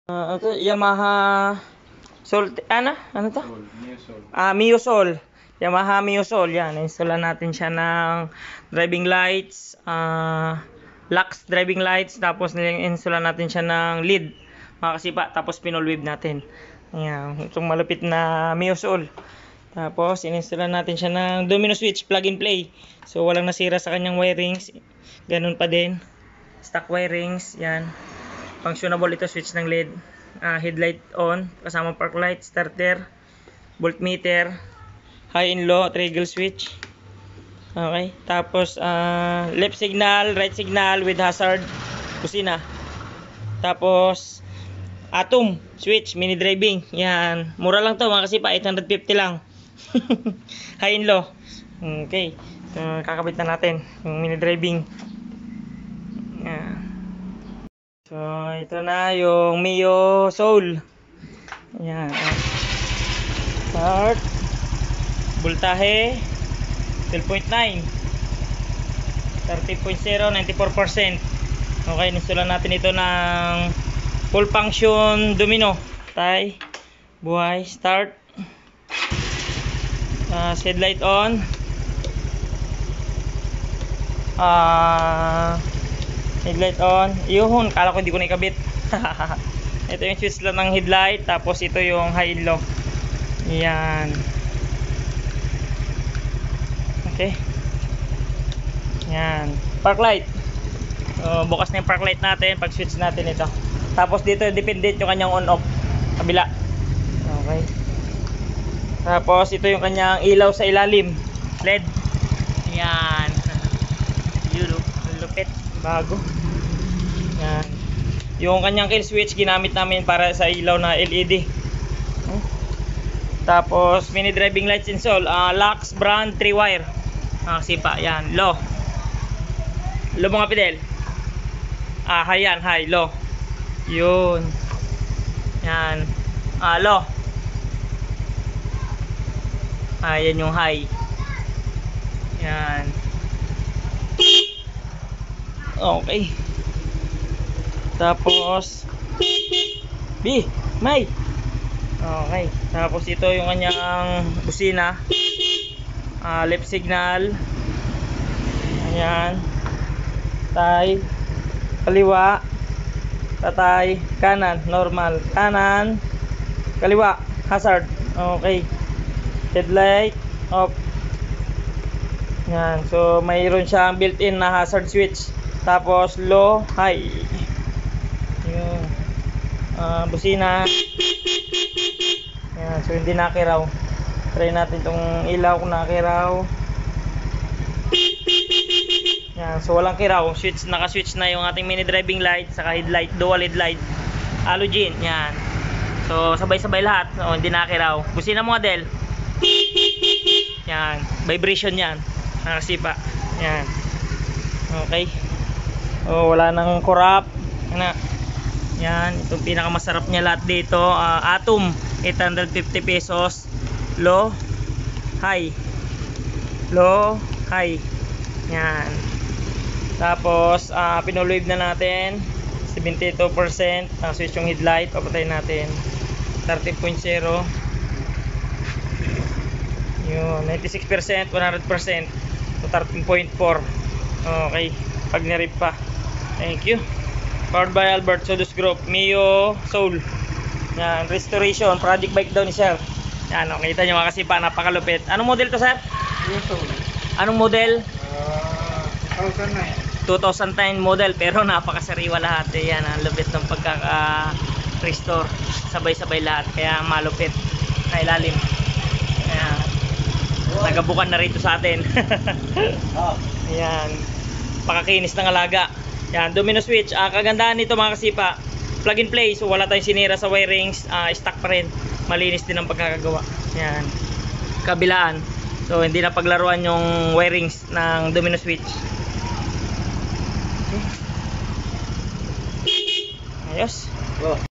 Ito, Yamaha Sol, ano to? Mio Sol. Yamaha Mio Sol. Yan, install natin siya ng driving lights, Lux driving lights, tapos install natin siya ng lead, mga kasipa, tapos pinolwave natin. Ayan, itong malupit na Mio Sol. Tapos ininstall natin siya ng domino switch, plug and play. So walang nasira sa kanyang wirings. Ganun pa din. Stock wirings, yan. Functionable ito, switch ng LED. Headlight on, kasama park light, starter, voltmeter, high and low, trigger switch. Okay, tapos left signal, right signal with hazard, kusina. Tapos atom switch, mini driving. Yan, mura lang to mga kasipa, 850 lang. High and low. Okay, kakabit na natin yung mini driving. Yan. So, ito na yung Mio Soul. Ayan. Start. Voltahe 12.9. 30.0, 94%. Okay, install natin ito ng full function domino. Tay. Buhay. Start. Headlight on. Headlight on. Yun, kala ko hindi ko na ikabit. Ito yung switch lang ng headlight. Tapos ito yung high and low. Yan. Okay. Yan. Park light. Bukas na yung park light natin pag switch natin ito. Tapos dito dependent yung kanyang on off. Kabila. Okay. Tapos ito yung kanyang ilaw sa ilalim. LED. Yan. Yun. Lupit. Bago. Yan. Yung kanyang kill switch ginamit namin para sa ilaw na LED. Tapos mini driving lights install, Lux brand 3 wire. Sipa, yan, low. Low mga pedal. High yan, high, low. Yun. Yan. Low. Yan yung high. Yan. Okay. Tapos May. Okay. Tapos ito yung kanyang busina. Left signal. Ayan. Tay. Kaliwa. Tatay. Kanan. Normal. Kanan. Kaliwa. Hazard. Okay. Headlight. Off. Yan. So mayroon siyang built-in na hazard switch. Tapos low, high. Yung busina. Yan, so hindi nakiraw. Try natin tong ilaw kung nakiraw. Yan, so walang kiraw. Switch, naka-switch na yung ating mini driving light, saka headlight, dual headlight. Halogen, yan. So sabay-sabay lahat. So hindi nakiraw. Busina model. Yan, vibration yan. Nakasipa. Yan. Okay. Wala nang corrupt. Yan, itong pinakamasarap niya lahat dito, Atom 850 pesos. Low, high. Low, high. Yan. Tapos pinolwave na natin 72%. Switch yung headlight, papatayin natin 30.0. Yun, 96%, 100%. So 13.4. Okay, pag nirip pa. Thank you. Powered by Albert Sodus Group, Mio Soul. Yan, restoration, project bike daw ni sir. Yan, kita nyo mga kasipa, napakalupit. Anong model to sir? Mio Soul. Anong model? 2009. 2009 model, pero napakasariwa lahat. Yan, ang lupit ng pagkaka-restore. Sabay-sabay lahat, kaya malupit na ilalim. Yan. Nagabukan na rito sa atin. Yan. Pakakinis ng alaga. Yan, domino switch. Kagandahan nito mga kasipa, plug and play, so wala tayong sinira sa wirings. Stock pa rin. Malinis din ang pagkakagawa. Yan. Kabilaan. So hindi na paglaruan yung wirings ng domino switch. Okay. Ayos.